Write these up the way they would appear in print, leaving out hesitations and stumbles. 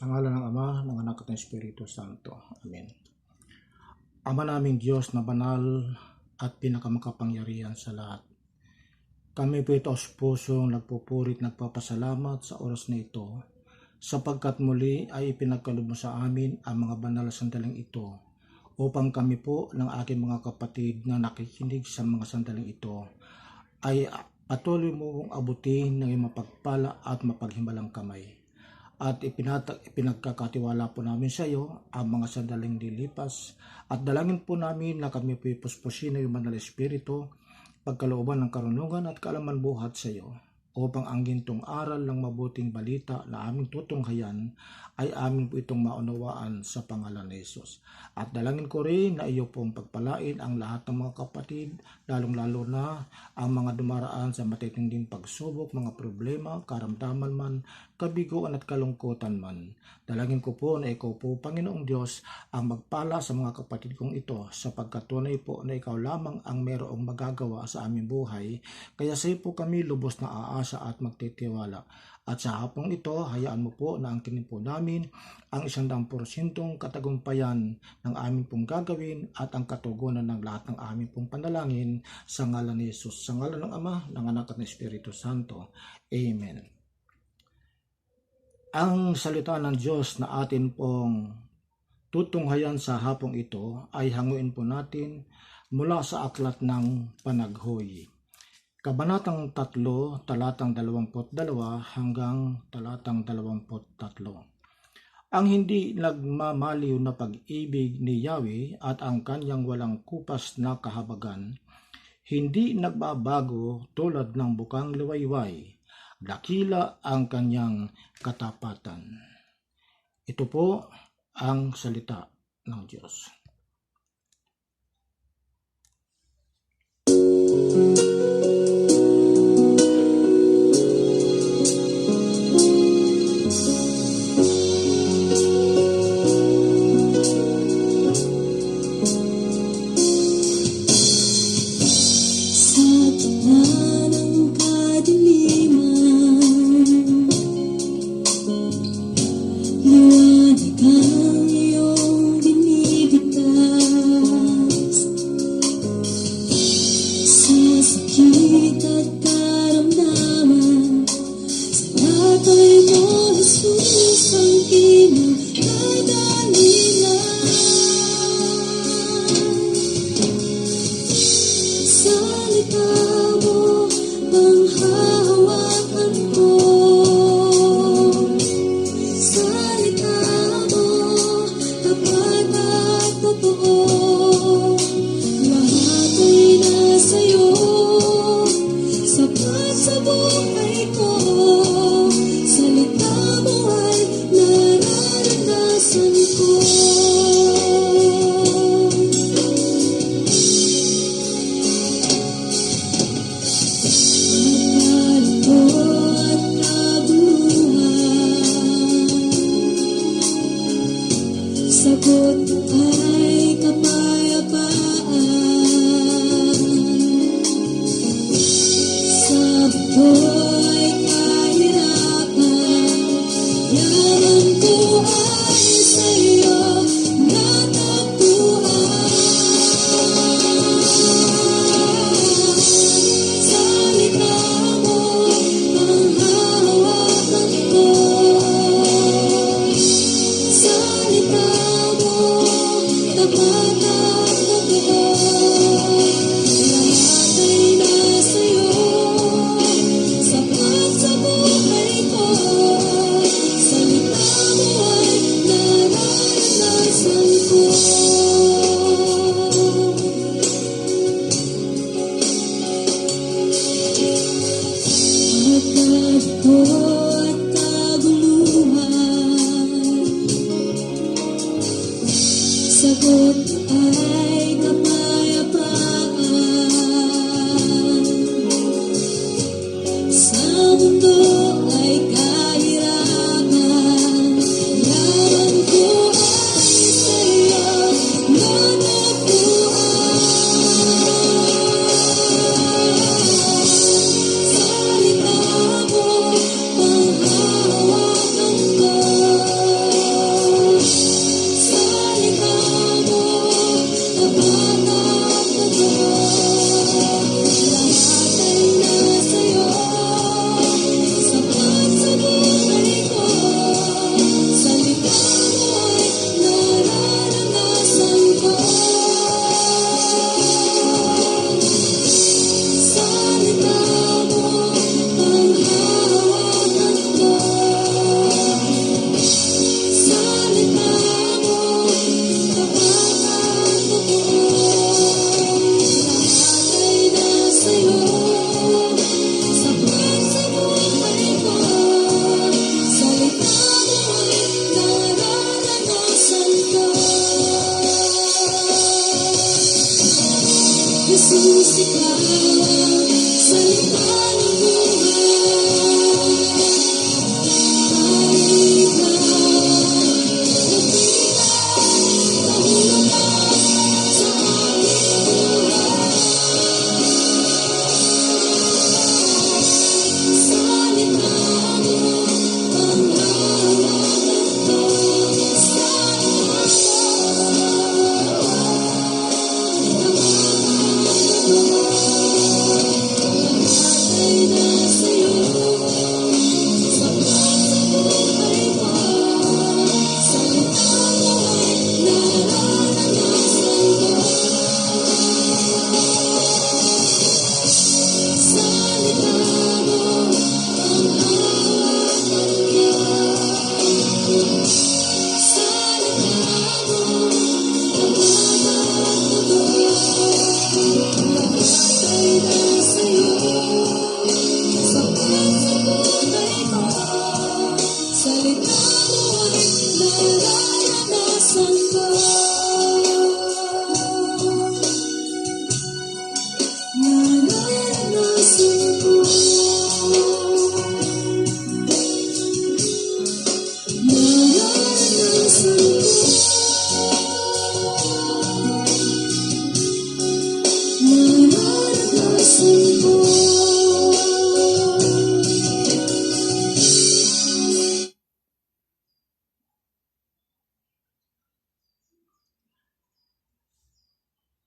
Sa ngalan ng Ama, ng Anak at ng Espiritu Santo. Amen. Ama naming Diyos na banal at pinakamakapangyarihan sa lahat. Kami po ito sa pusong nagpupurit nagpapasalamat sa oras na ito sapagkat muli ay ipinagkaloob mo sa amin ang mga banal na sandaling ito upang kami po ng aking mga kapatid na nakikinig sa mga sandaling ito ay patuloy mong abutin ng mapagpala at mapaghimalang kamay. At ipinagkakatiwala po namin sa iyo ang mga sandaling lilipas at dalangin po namin na kami po ipuspusin ng Banal na Espiritu, pagkalooban ng karunungan at kaalaman buhat sa iyo upang ang gintong aral ng mabuting balita na aming tutunghayan ay amin po itong maunawaan sa pangalan ni Jesus. At dalangin ko rin na iyo pong pagpalain ang lahat ng mga kapatid, lalong-lalo na ang mga dumaraan sa matitinding pagsubok, mga problema, karamdaman man, kabiguan at kalungkutan man. Dalangin ko po na ikaw po, Panginoong Diyos, ang magpala sa mga kapatid kong ito sapagkat tunay po na ikaw lamang ang merong magagawa sa aming buhay. Kaya sa iyo po kami lubos na aasa at magtitiwala. At sa hapong ito, hayaan mo po na ang po namin ang 100% katagumpayan ng aming pong gagawin at ang katugunan ng lahat ng aming pong panalangin sa ngalan ni Jesus, sa ngalan ng Ama, ng Anak at ng Espiritu Santo. Amen. Ang salita ng Diyos na atin pong tutunghayan sa hapong ito ay hanguin po natin mula sa aklat ng Panaghoy. Kabanatang 3, talatang 22 hanggang talatang 23. Ang hindi nagmamaliw na pag-ibig ni Yahweh at ang kanyang walang kupas na kahabagan, hindi nagbabago tulad ng bukang liwayway, dakila ang kanyang katapatan. Ito po ang salita ng Diyos.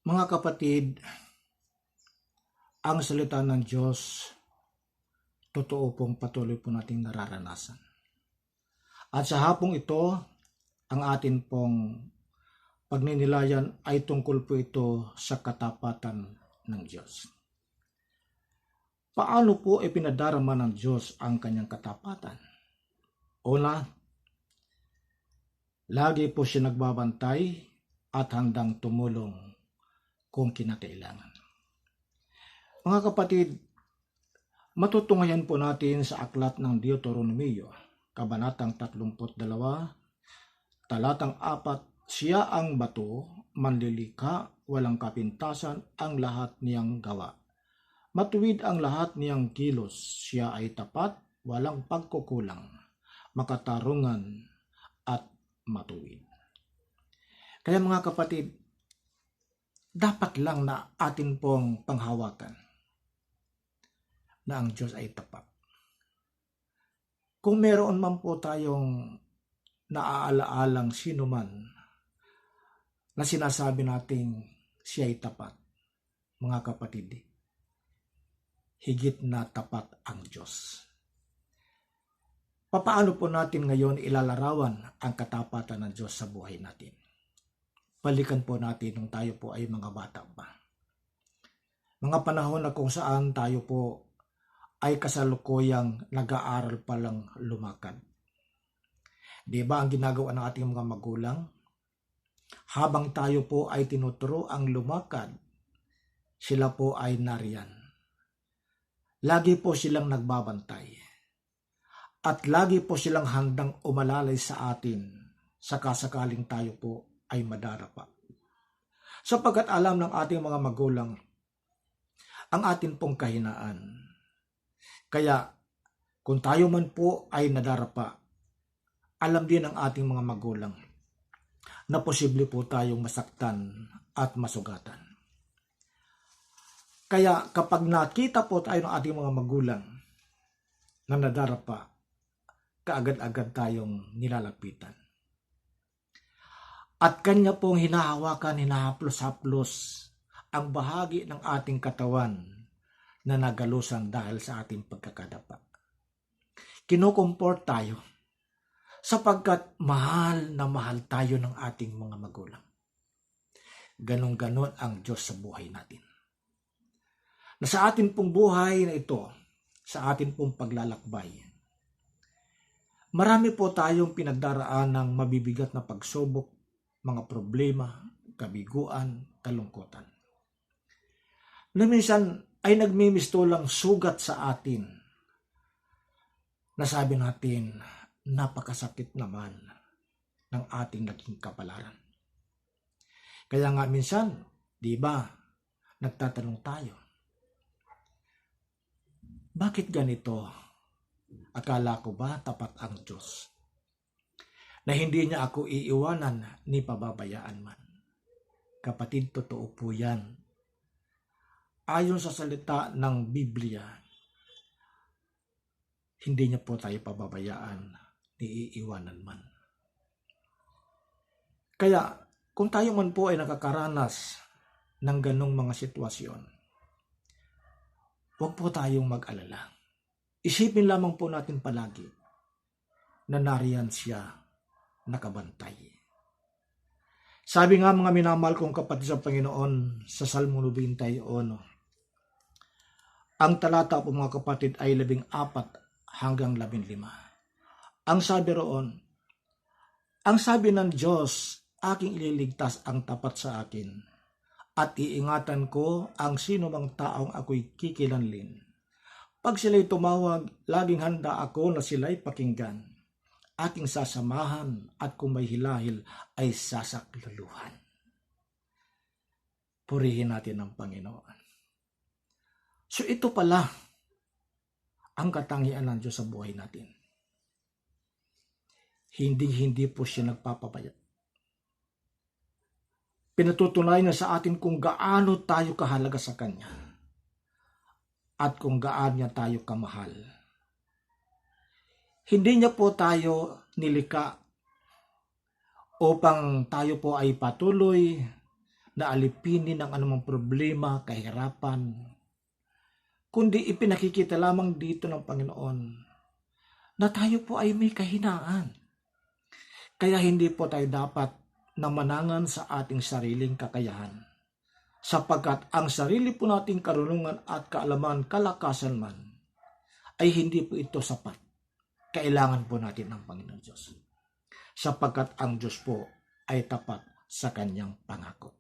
Mga kapatid, ang salita ng Diyos, totoo pong patuloy po nating nararanasan. At sa hapong ito, ang atin pong pagninilayan ay tungkol po ito sa katapatan ng Diyos. Paano po ipinadarama ng Diyos ang kanyang katapatan? Una, lagi po siya nagbabantay at handang tumulong kung kinakailangan. Mga kapatid, matutunghayan po natin sa aklat ng Deuteronomio, Kabanatang 32, Talatang 4, siya ang bato, manlilika, walang kapintasan ang lahat niyang gawa. Matuwid ang lahat niyang kilos, siya ay tapat, walang pagkukulang, makatarungan at matuwid. Kaya mga kapatid, dapat lang na atin pong panghawakan na ang Diyos ay tapat. Kung meron man po tayong naaalaalang sino man na sinasabi nating siya ay tapat, mga kapatid, higit na tapat ang Diyos. Papaano po natin ngayon ilalarawan ang katapatan ng Diyos sa buhay natin? Balikan po natin nung tayo po ay mga bata pa. Mga panahon na kung saan tayo po ay kasalukuyang nag-aaral pa lang lumakad. Di ba ang ginagawa ng ating mga magulang? Habang tayo po ay tinuturo ang lumakad, sila po ay nariyan. Lagi po silang nagbabantay. At lagi po silang handang umalalay sa atin sa kasakaling tayo po ay madarapa. Sapagkat alam ng ating mga magulang ang atin pong kahinaan. Kaya kung tayo man po ay nadarapa, alam din ng ating mga magulang na posible po tayong masaktan at masugatan. Kaya kapag nakita po tayo ng ating mga magulang na nadarapa, kaagad-agad tayong nilalapitan. At kanya pong hinahawakan, hinahaplos-haplos ang bahagi ng ating katawan na nagalusan dahil sa ating pagkakadapa. Kinukumport tayo sapagkat mahal na mahal tayo ng ating mga magulang. Ganon-ganon ang Diyos sa buhay natin. Na sa atin pong buhay na ito, sa atin pong paglalakbay, marami po tayong pinagdaraan ng mabibigat na pagsubok, mga problema, kabiguan, kalungkutan. Na minsan ay nagmimistulang sugat sa atin. Nasabi natin, napakasakit naman ng ating naging kapalaran. Kaya nga minsan, di ba, Nagtatanong tayo, bakit ganito? Akala ko ba tapat ang Diyos? Na hindi niya ako iiwanan ni pababayaan man. Kapatid, totoo po yan. Ayon sa salita ng Biblia, hindi niya po tayo pababayaan ni iiwanan man. Kaya kung tayo man po ay nakakaranas ng ganong mga sitwasyon, huwag po tayong mag-alala. Isipin lamang po natin palagi na nariyan siya nakabantay. Sabi nga mga minamahal kong kapatid sa Panginoon sa Salmo 91, ang talata po mga kapatid ay 14 hanggang 15. Ang sabi roon, ang sabi ng Diyos, aking ililigtas ang tapat sa akin at iingatan ko ang sino mang taong ako'y kikilanlin. Pag sila'y tumawag, laging handa ako na sila'y pakinggan. Aking sasamahan at kung may hilahil ay sasakluluhan. Purihin natin ang Panginoon. So ito pala ang katangian ng Diyos sa buhay natin. Hindi po siya nagpapabaya. Pinatutunayan niya sa atin kung gaano tayo kahalaga sa Kanya at kung gaano niya tayo kamahal. Hindi niya po tayo nilikha upang tayo po ay patuloy na alipinin ng anumang problema, kahirapan, kundi ipinakikita lamang dito ng Panginoon na tayo po ay may kahinaan. Kaya hindi po tayo dapat na manangan sa ating sariling kakayahan, sapagkat ang sarili po nating karunungan at kaalaman, kalakasan man, ay hindi po ito sapat. Kailangan po natin ng Panginoon Diyos, sapagkat ang Diyos po ay tapat sa Kanyang pangako.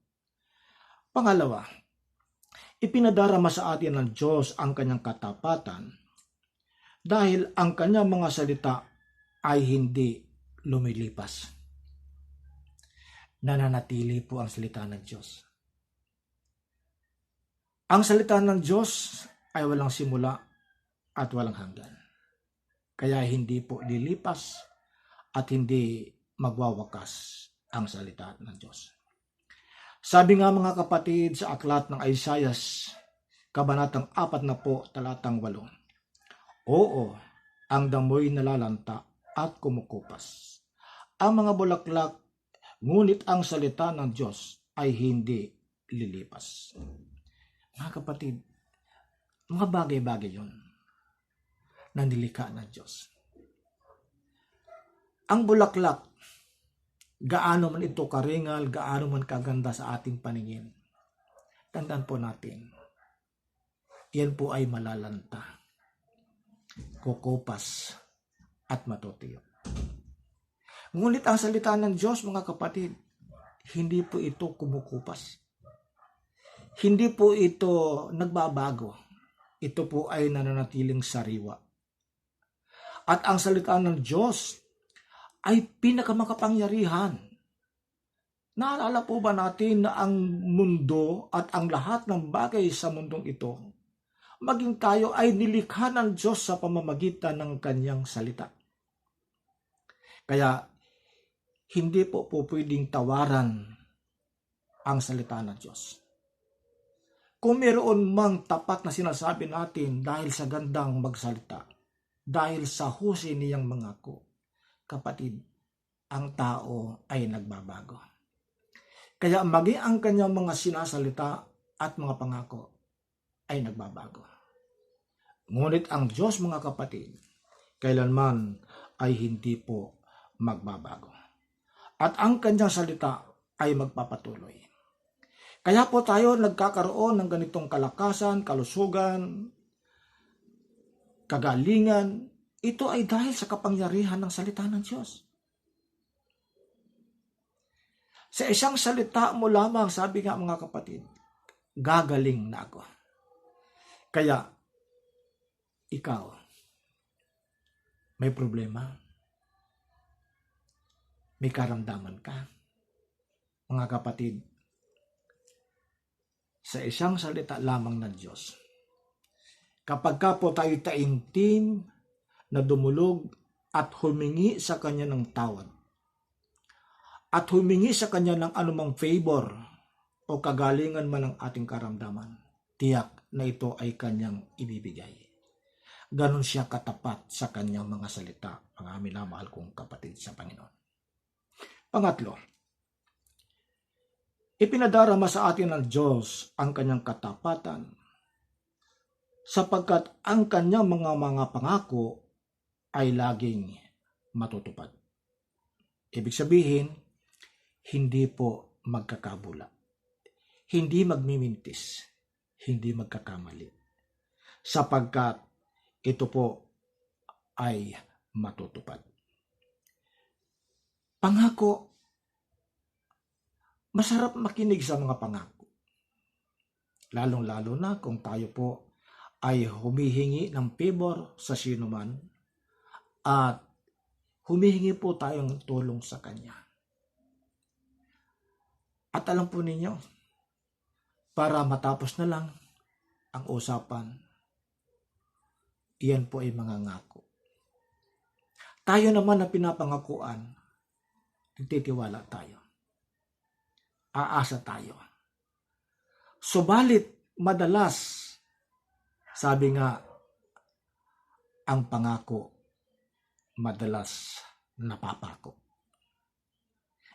Pangalawa, ipinadarama sa atin ng Diyos ang Kanyang katapatan dahil ang Kanyang mga salita ay hindi lumilipas. Nananatili po ang salita ng Diyos. Ang salita ng Diyos ay walang simula at walang hanggan. Kaya hindi po lilipas at hindi magwawakas ang salita ng Diyos. Sabi nga mga kapatid sa aklat ng Isaiah, kabanatang 4 talatang 8, oo, ang damoy nalalanta at kumukupas. Ang mga bulaklak, ngunit ang salita ng Diyos ay hindi lilipas. Mga kapatid, mga bagay-bagay yun na nilikha ng Diyos. Ang bulaklak, gaano man ito karingal, gaano man kaganda sa ating paningin, tandaan po natin, yan po ay malalanta, kukupas, at matutuyo. Ngunit ang salita ng Diyos, mga kapatid, hindi po ito kumukupas. Hindi po ito nagbabago. Ito po ay nananatiling sariwa. At ang salita ng Diyos ay pinakamakapangyarihan. Naalala po ba natin na ang mundo at ang lahat ng bagay sa mundong ito, maging tayo ay nilikha ng Diyos sa pamamagitan ng Kanyang salita. Kaya hindi po pwedeng tawaran ang salita ng Diyos. Kung mayroon mang tapat na sinasabi natin dahil sa gandang magsalita, dahil sa husay niyang mangako, kapatid, ang tao ay nagbabago. Kaya maging ang kanyang mga sinasalita at mga pangako ay nagbabago. Ngunit ang Diyos, mga kapatid, kailanman ay hindi po magbabago. At ang kanyang salita ay magpapatuloy. Kaya po tayo nagkakaroon ng ganitong kalakasan, kalusugan, kagalingan. Ito ay dahil sa kapangyarihan ng salita ng Diyos. Sa isang salita mo lamang, sabi nga mga kapatid, gagaling na ako. Kaya, ikaw, may problema? May karamdaman ka? Mga kapatid, sa isang salita lamang ng Diyos. Kapag ka po tayo taimtim na dumulog at humingi sa Kanya ng tawad, at humingi sa Kanya ng anumang favor o kagalingan man ng ating karamdaman, tiyak na ito ay Kanyang ibibigay. Ganon siya katapat sa Kanyang mga salita, mga minamahal kong kapatid sa Panginoon. Pangatlo, ipinadarama sa atin ng Diyos ang Kanyang katapatan sapagkat ang Kanyang mga pangako ay laging matutupad. Ibig sabihin, hindi po magkakabula, hindi magmimintis, hindi magkakamali, sapagkat ito po ay matutupad. Pangako, masarap makinig sa mga pangako. Lalong-lalo na kung tayo po ay humihingi ng favor sa sino man at humihingi po tayong tulong sa Kanya. At alam po ninyo, para matapos na lang ang usapan, iyan po ay mga ngako. Tayo naman na pinapangakuan, nagtitiwala tayo. Aasa tayo. Subalit, madalas, sabi nga, ang pangako, madalas napapako.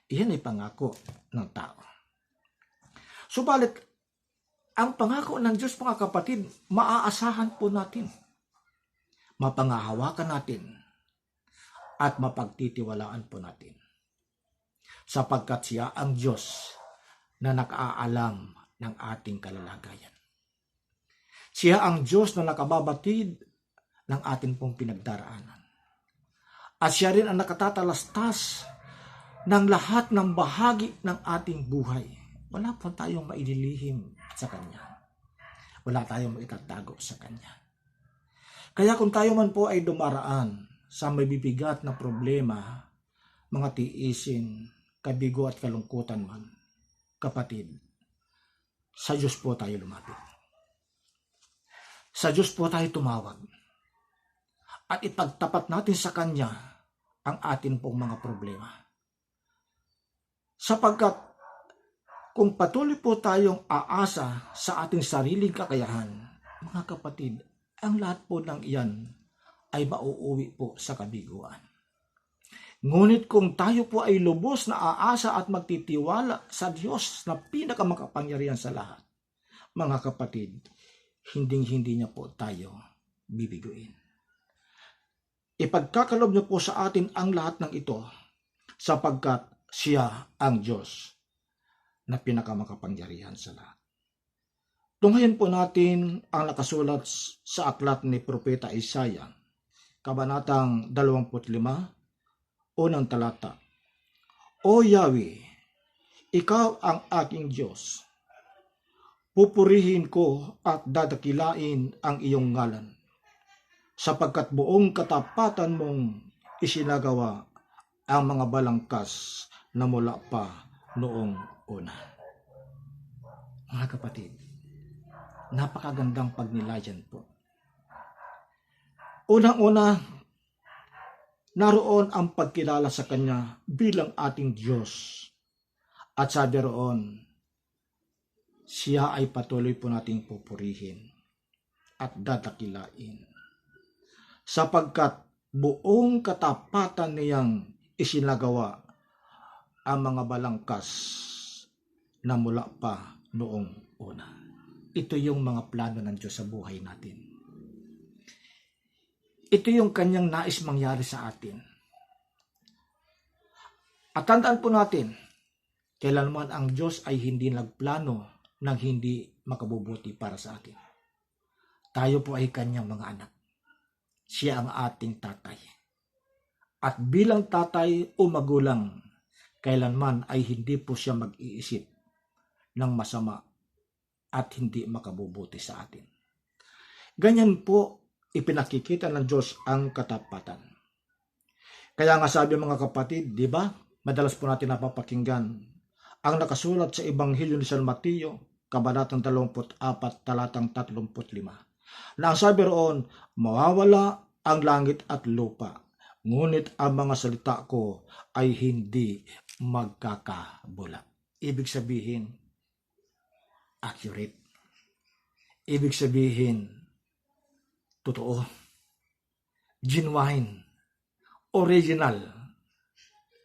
Iyan ay pangako ng tao. Subalit, ang pangako ng Diyos, mga kapatid, maaasahan po natin. Mapangahawakan natin at mapagtitiwalaan po natin. Sapagkat siya ang Diyos na nakaalam ng ating kalalagayan. Siya ang Diyos na nakababatid ng ating pong pinagdaraanan. At siya rin ang nakatatalastas ng lahat ng bahagi ng ating buhay. Wala po tayong maililihim sa Kanya. Wala tayong maitatago sa Kanya. Kaya kung tayo man po ay dumaraan sa mabibigat na problema, mga tiisin, kabigo at kalungkutan man, kapatid, sa Diyos po tayo lumapit. Sa Diyos po tayo tumawag. At ipagtapat natin sa Kanya ang atin pong mga problema. Sapagkat kung patuloy po tayong aasa sa ating sariling kakayahan, mga kapatid, ang lahat po ng iyan ay mauuwi po sa kabiguan. Ngunit kung tayo po ay lubos na aasa at magtitiwala sa Diyos na pinakamakapangyarihan sa lahat, mga kapatid, hinding-hindi niya po tayo bibiguin. Ipagkakalob niyo po sa atin ang lahat ng ito sapagkat siya ang Diyos na pinakamakapangyarihan sa lahat. Tunghayan po natin ang nakasulat sa aklat ni Propeta Isaiah, kabanatang 25, unang talata. O Yahweh, ikaw ang aking Diyos. Pupurihin ko at dadakilain ang iyong ngalan, sapagkat buong katapatan mong isinagawa ang mga balangkas na mula pa noong una. Mga kapatid, napakagandang pagnilayan po. Unang-una, naroon ang pagkilala sa Kanya bilang ating Diyos. At sabi roon, siya ay patuloy po nating pupurihin at dadakilain. Sapagkat buong katapatan niyang isinagawa ang mga balangkas na mula pa noong una. Ito yung mga plano ng Diyos sa buhay natin. Ito yung Kanyang nais mangyari sa atin. At tandaan po natin, kailanman ang Diyos ay hindi nagplano ng hindi makabubuti para sa atin. Tayo po ay Kanyang mga anak. Siya ang ating tatay. At bilang tatay o magulang, kailanman ay hindi po siya mag-iisip ng masama at hindi makabubuti sa atin. Ganyan po ipinakikita ng Diyos ang katapatan. Kaya nga sabi mga kapatid, di ba? Madalas po natin napapakinggan ang nakasulat sa Ebanghelyo ni San Mateo, Kabanatang 24, talatang 35. Na ang sabi roon, mawawala ang langit at lupa, ngunit ang mga salita ko ay hindi magkakabula. Ibig sabihin, accurate. Ibig sabihin, totoo, genuine, original,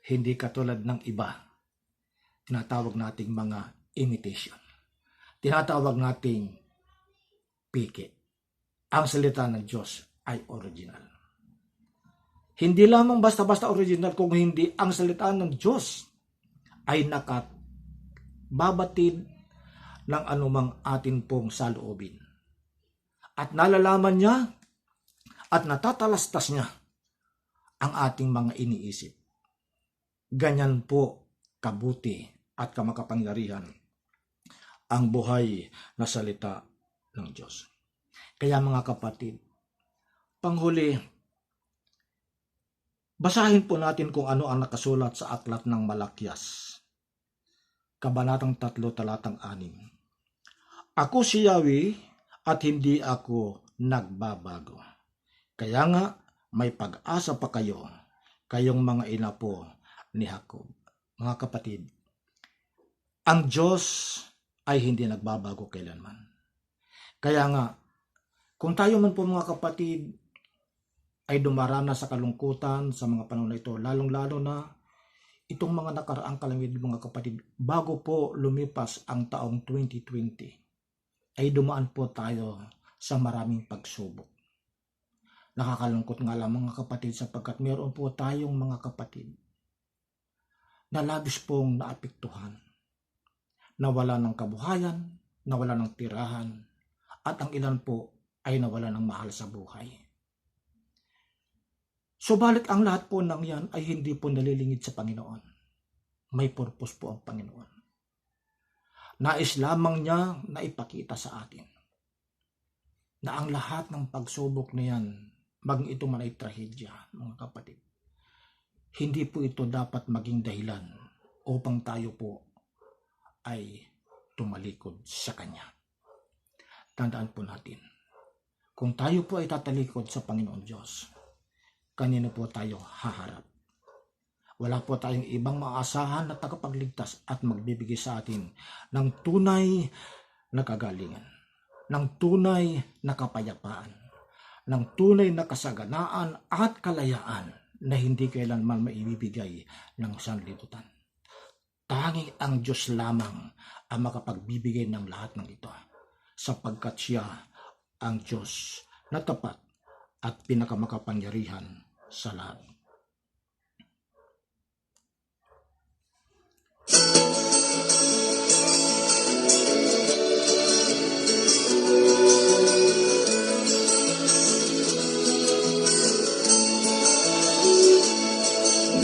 hindi katulad ng iba. Tinatawag nating mga imitation. Tinatawag nating piki. Ang salita ng Diyos ay original. Hindi lamang basta-basta original, kung hindi ang salita ng Diyos ay nakababatid ng anumang atin pong saloobin. At nalalaman niya at natatalastas niya ang ating mga iniisip. Ganyan po kabuti at kamakapangyarihan ang buhay na salita ng Diyos. Kaya mga kapatid, panghuli, basahin po natin kung ano ang nakasulat sa aklat ng Malakyas, Kabanatang 3, talatang 6. Ako si Yahweh at hindi ako nagbabago. Kaya nga may pag-asa pa kayo, kayong mga inapo ni Jacob. Mga kapatid, ang Diyos ay hindi nagbabago kailanman. Kaya nga, kung tayo man po mga kapatid ay dumaranas sa kalungkutan sa mga panahon na ito, lalong-lalo na itong mga nakaraang kalamidad mga kapatid, bago po lumipas ang taong 2020, ay dumaan po tayo sa maraming pagsubok. Nakakalungkot nga lang mga kapatid sapagkat meron po tayong mga kapatid na labis pong naapektuhan, nawala ng kabuhayan, nawala ng tirahan, at ang ilan po ay nawala ng mahal sa buhay. Subalit ang lahat po ng yan ay hindi po nalilingid sa Panginoon. May purpose po ang Panginoon. Nais lamang niya na ipakita sa atin na ang lahat ng pagsubok na yan, maging ito man ay trahedya, mga kapatid, hindi po ito dapat maging dahilan upang tayo po ay tumalikod sa Kanya. Tandaan po natin, kung tayo po ay tatalikod sa Panginoon Diyos, kanino po tayo haharap? Wala po tayong ibang maasahan na tagapagligtas at magbibigay sa atin ng tunay na kagalingan, ng tunay na kapayapaan, ng tunay na kasaganaan at kalayaan na hindi kailanman maibibigay ng sanlibutan. Tanging ang Diyos lamang ang makapagbibigay ng lahat ng ito, sapagkat siya ang Diyos na tapat at pinakamakapangyarihan sa lahat.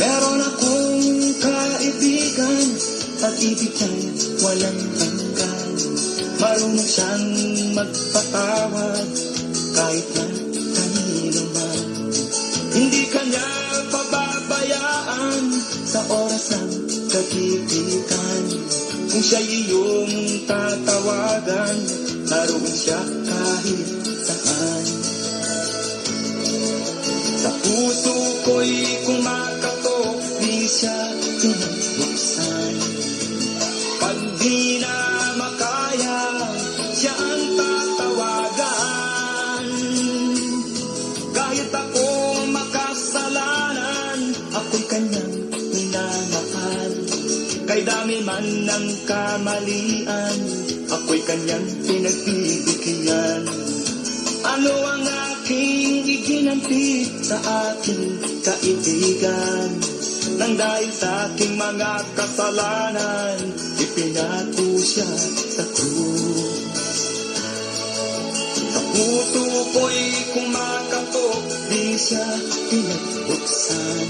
Meron akong kaibigan, pag-ibig niya'y walang hanggan. Marunong siyang magpatawad kahit na kanino man. Hindi kanya pababayaan sa oras ng kagipitan. Kung siya'y iyong tatawagan, naroon siya kahit saan. Sa puso ko'y kumakatok, di siya pinabuksan. Pag di na makaya, siya ang tatawagan. Kahit ako makasalanan, ako'y kanyang minamahal. Kay dami man ng kamalian, ako'y kanyang pinagbibigyan. Ano ang aking iginanti sa aking kaibigan? Nang dahil sa aking mga kasalanan, ipinako siya sa krus. Sa puso ko'y kumakatok, di siya pinagbuksan.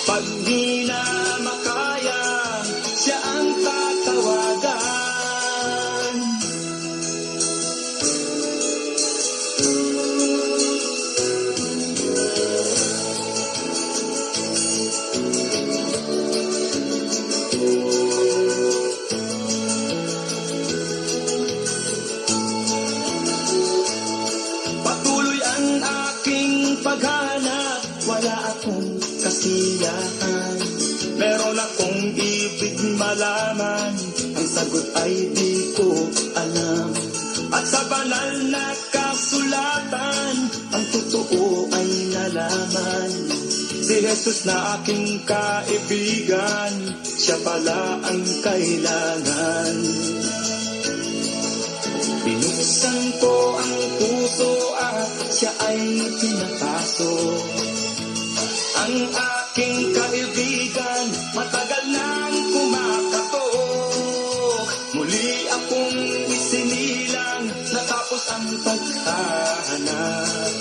Pag di na makaya, siya ang tatawagan. akong ibig malaman, ang sagot ay di ko alam. At sa banal na kasulatan, ang totoo ay nalaman. Si Jesus na aking kaibigan, siya pala ang kailangan. Binuksan ko ang puso at siya ay pinapasok. Ang aking kaibigan, matagal nang kumakatok. Muli akong isinilang, natapos ang paghahanap.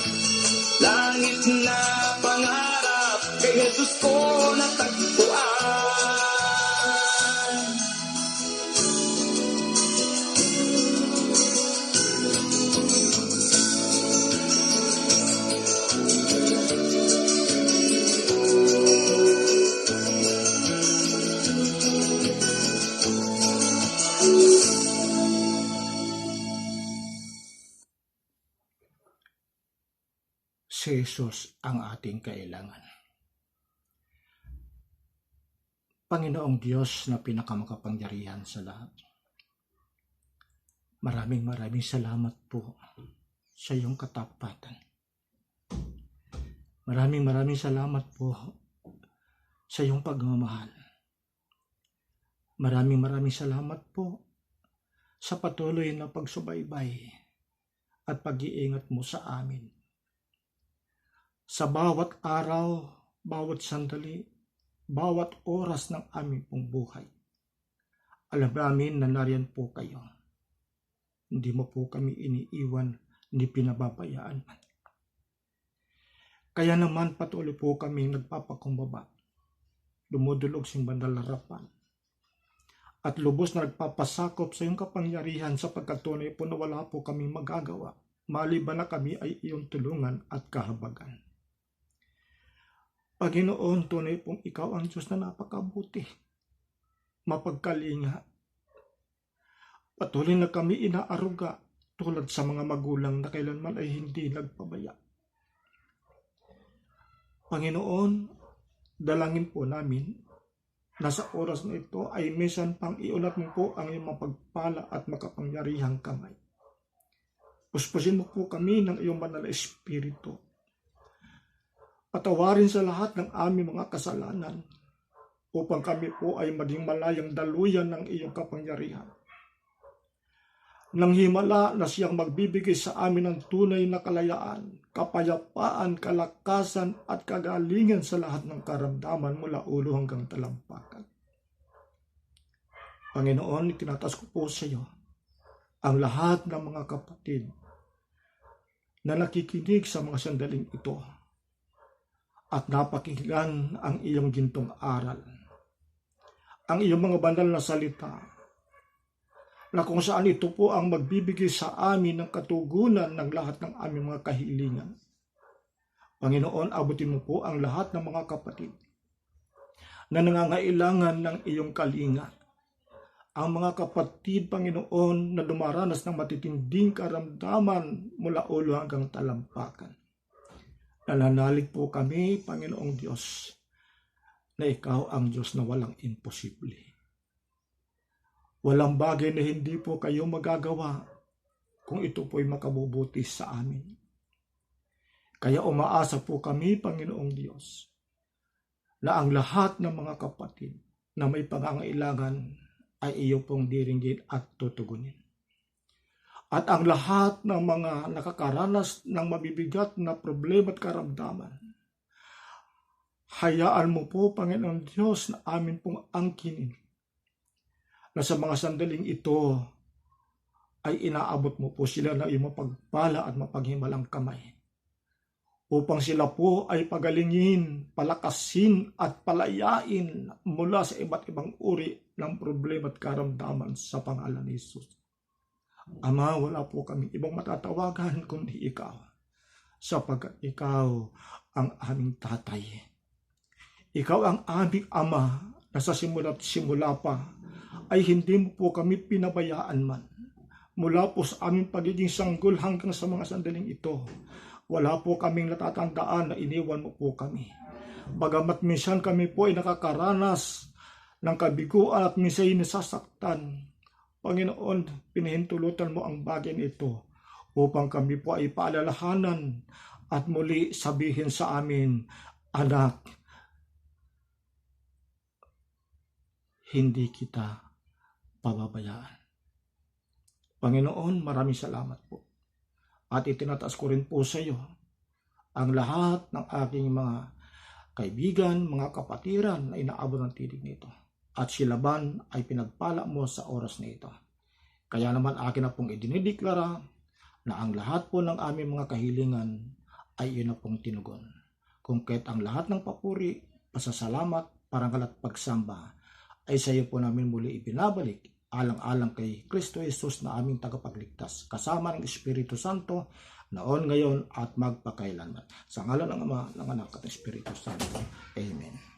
Langit na pangarap, kay Jesus ko natagpuan. Si Jesus ang ating kailangan. Panginoong Diyos na pinakamakapangyarihan sa lahat. Maraming salamat po sa iyong katapatan. Maraming salamat po sa iyong pagmamahal. Maraming salamat po sa patuloy na pagsubaybay at pag-iingat mo sa amin. Sa bawat araw, bawat sandali, bawat oras ng aming pong buhay. Alam namin na nariyan po kayo. Hindi mo po kami iniiwan, hindi pinababayaan man. Kaya naman patuloy po kami nagpapakumbaba, dumudulog sa bandal harapan, at lubos na nagpapasakop sa iyong kapangyarihan sapagkat tunay po na wala po kami magagawa, maliban na kami ay iyong tulungan at kahabagan. Panginoon, tunay pong ikaw ang Diyos na napakabuti, mapagkalinga. Patuloy na kami inaaruga tulad sa mga magulang na kailanman ay hindi nagpabaya. Panginoon, dalangin po namin na sa oras na ito ay minsan pang iunat mo po ang iyong mapagpala at makapangyarihang kamay. Puspusin mo po kami ng iyong banal na espiritu. Patawarin sa lahat ng aming mga kasalanan upang kami po ay maging malayang daluyan ng iyong kapangyarihan. Nang himala na siyang magbibigay sa amin ng tunay na kalayaan, kapayapaan, kalakasan at kagalingan sa lahat ng karamdaman mula ulo hanggang talampakan. Panginoon, itinataas ko po sa iyo ang lahat ng mga kapatid na nakikinig sa mga sandaling ito at napakinggan ang iyong gintong aral, ang iyong mga banal na salita, na kung saan ito po ang magbibigay sa amin ng katugunan ng lahat ng aming mga kahilingan. Panginoon, abutin mo po ang lahat ng mga kapatid na nangangailangan ng iyong kalinga. Ang mga kapatid, Panginoon, na dumaranas ng matitinding karamdaman mula ulo hanggang talampakan. Nananalig po kami, Panginoong Diyos, na ikaw ang Diyos na walang imposible. Walang bagay na hindi po kayo magagawa kung ito po'y makabubuti sa amin. Kaya umaasa po kami, Panginoong Diyos, na ang lahat ng mga kapatid na may pangangailangan ay iyo pong diringgin at tutugunin. At ang lahat ng mga nakakaranas ng mabibigat na problema at karamdaman, hayaan mo po, Panginoon Diyos, na amin pong angkinin na sa mga sandaling ito ay inaabot mo po sila ng iyong mapagpala at mapaghimalang kamay upang sila po ay pagalingin, palakasin at palayain mula sa iba't ibang uri ng problema at karamdaman sa pangalan ni Jesus. Ama, wala po kami ibang matatawagan kundi ikaw, sapagkat ikaw ang aming tatay. Ikaw ang aming ama na sa simula't simula pa ay hindi mo po kami pinabayaan man. Mula po sa aming pagiging sanggol hanggang sa mga sandaling ito, wala po kaming natatandaan na iniwan mo po kami. Bagamat minsan kami po ay nakakaranas ng kabiguan at minsay nasasaktan. Panginoon, pinahintulutan mo ang bagay nito upang kami po ay paalalahanan at muli sabihin sa amin, anak, hindi kita pababayaan. Panginoon, maraming salamat po. At itinataas ko rin po sa iyo ang lahat ng aking mga kaibigan, mga kapatiran na inaabot ng tinig nito. At silaban ay pinagpala mo sa oras na ito. Kaya naman akin na pong idinideklara na ang lahat po ng aming mga kahilingan ay iyon na pong tinugon. Kung kahit ang lahat ng papuri, pasasalamat, parangal at pagsamba ay sa iyo po namin muli ibinabalik alang-alang kay Kristo Jesus na aming tagapagligtas kasama ng Espiritu Santo noon, ngayon at magpakailanman. Sa ngalan ng Ama, ng Anak at Espiritu Santo. Amen.